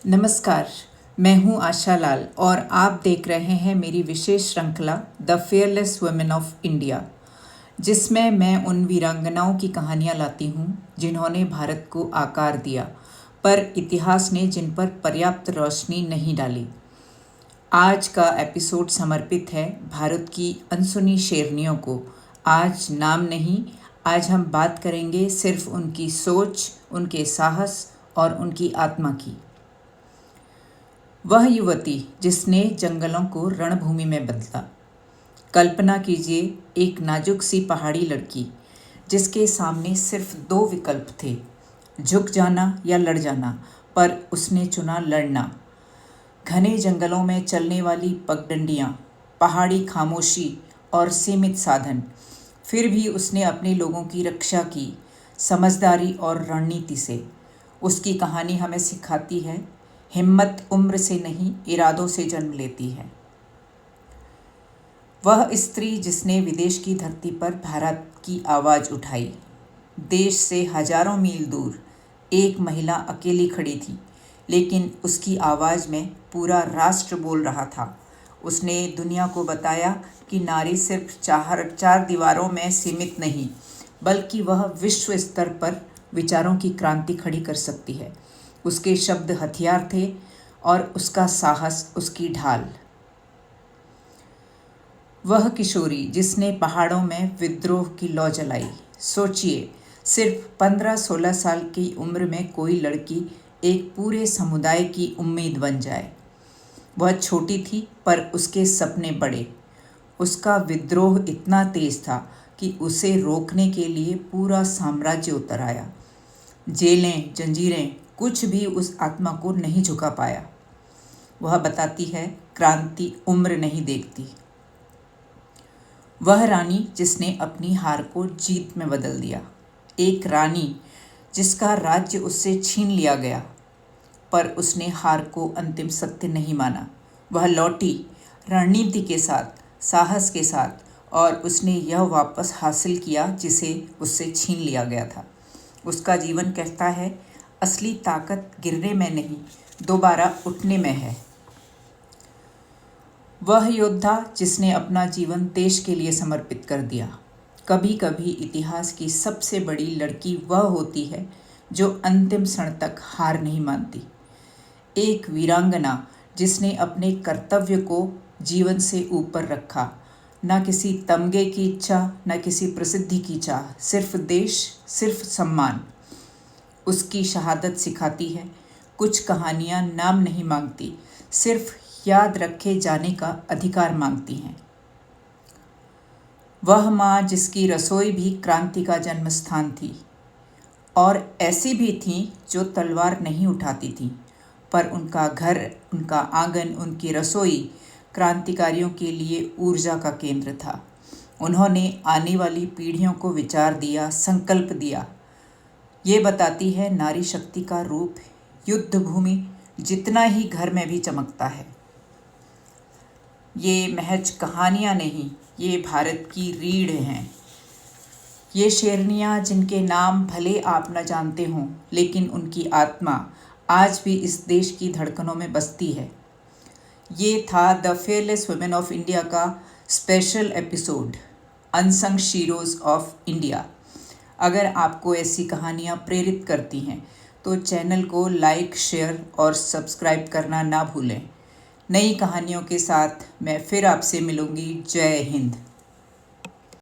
नमस्कार, मैं हूं आशा लाल और आप देख रहे हैं मेरी विशेष श्रृंखला the fearless women of India, जिसमें मैं उन वीरांगनाओं की कहानियां लाती हूं जिन्होंने भारत को आकार दिया, पर इतिहास ने जिन पर पर्याप्त रोशनी नहीं डाली। आज का एपिसोड समर्पित है भारत की अनसुनी शेरनियों को। आज नाम नहीं, आज हम बात करेंगे सिर्फ उनकी सोच, उनके साहस और उनकी आत्मा की। वह युवती जिसने जंगलों को रणभूमि में बदला। कल्पना कीजिए, एक नाजुक सी पहाड़ी लड़की जिसके सामने सिर्फ दो विकल्प थे, झुक जाना या लड़ जाना, पर उसने चुना लड़ना। घने जंगलों में चलने वाली पगडंडियाँ, पहाड़ी खामोशी और सीमित साधन, फिर भी उसने अपने लोगों की रक्षा की, समझदारी और रणनीति से। उसकी कहानी हमें सिखाती है, हिम्मत उम्र से नहीं, इरादों से जन्म लेती है। वह स्त्री जिसने विदेश की धरती पर भारत की आवाज़ उठाई। देश से हजारों मील दूर एक महिला अकेली खड़ी थी, लेकिन उसकी आवाज़ में पूरा राष्ट्र बोल रहा था। उसने दुनिया को बताया कि नारी सिर्फ चार दीवारों में सीमित नहीं, बल्कि वह विश्व स्तर पर विचारों की क्रांति खड़ी कर सकती है। उसके शब्द हथियार थे और उसका साहस उसकी ढाल। वह किशोरी जिसने पहाड़ों में विद्रोह की लौ जलाई। सोचिए, सिर्फ 15-16 साल की उम्र में कोई लड़की एक पूरे समुदाय की उम्मीद बन जाए। वह छोटी थी, पर उसके सपने बड़े। उसका विद्रोह इतना तेज था कि उसे रोकने के लिए पूरा साम्राज्य उतर आया। जेलें, जंजीरें, कुछ भी उस आत्मा को नहीं झुका पाया। वह बताती है, क्रांति उम्र नहीं देखती। वह रानी जिसने अपनी हार को जीत में बदल दिया। एक रानी जिसका राज्य उससे छीन लिया गया, पर उसने हार को अंतिम सत्य नहीं माना। वह लौटी रणनीति के साथ, साहस के साथ, और उसने यह वापस हासिल किया जिसे उससे छीन लिया गया था। उसका जीवन कहता है, असली ताकत गिरने में नहीं, दोबारा उठने में है। वह योद्धा जिसने अपना जीवन देश के लिए समर्पित कर दिया। कभी कभी इतिहास की सबसे बड़ी लड़की वह होती है जो अंतिम क्षण तक हार नहीं मानती। एक वीरांगना जिसने अपने कर्तव्य को जीवन से ऊपर रखा। न किसी तमगे की इच्छा, न किसी प्रसिद्धि की चाह, सिर्फ देश, सिर्फ सम्मान। उसकी शहादत सिखाती है, कुछ कहानियाँ नाम नहीं मांगती, सिर्फ याद रखे जाने का अधिकार मांगती हैं। वह माँ जिसकी रसोई भी क्रांति का जन्म स्थान थी, और ऐसी भी थीं जो तलवार नहीं उठाती थीं, पर उनका घर, उनका आंगन, उनकी रसोई क्रांतिकारियों के लिए ऊर्जा का केंद्र था। उन्होंने आने वाली पीढ़ियों को विचार दिया, संकल्प दिया। ये बताती है, नारी शक्ति का रूप युद्ध भूमि जितना ही घर में भी चमकता है। ये महज कहानियाँ नहीं, ये भारत की रीढ़ हैं। ये शेरनियाँ जिनके नाम भले आप न जानते हों, लेकिन उनकी आत्मा आज भी इस देश की धड़कनों में बसती है। ये था the fearless women of India का special episode, unsung heroes of India. अगर आपको ऐसी कहानियाँ प्रेरित करती हैं तो चैनल को लाइक, शेयर और सब्सक्राइब करना ना भूलें। नई कहानियों के साथ मैं फिर आपसे मिलूँगी। जय हिंद।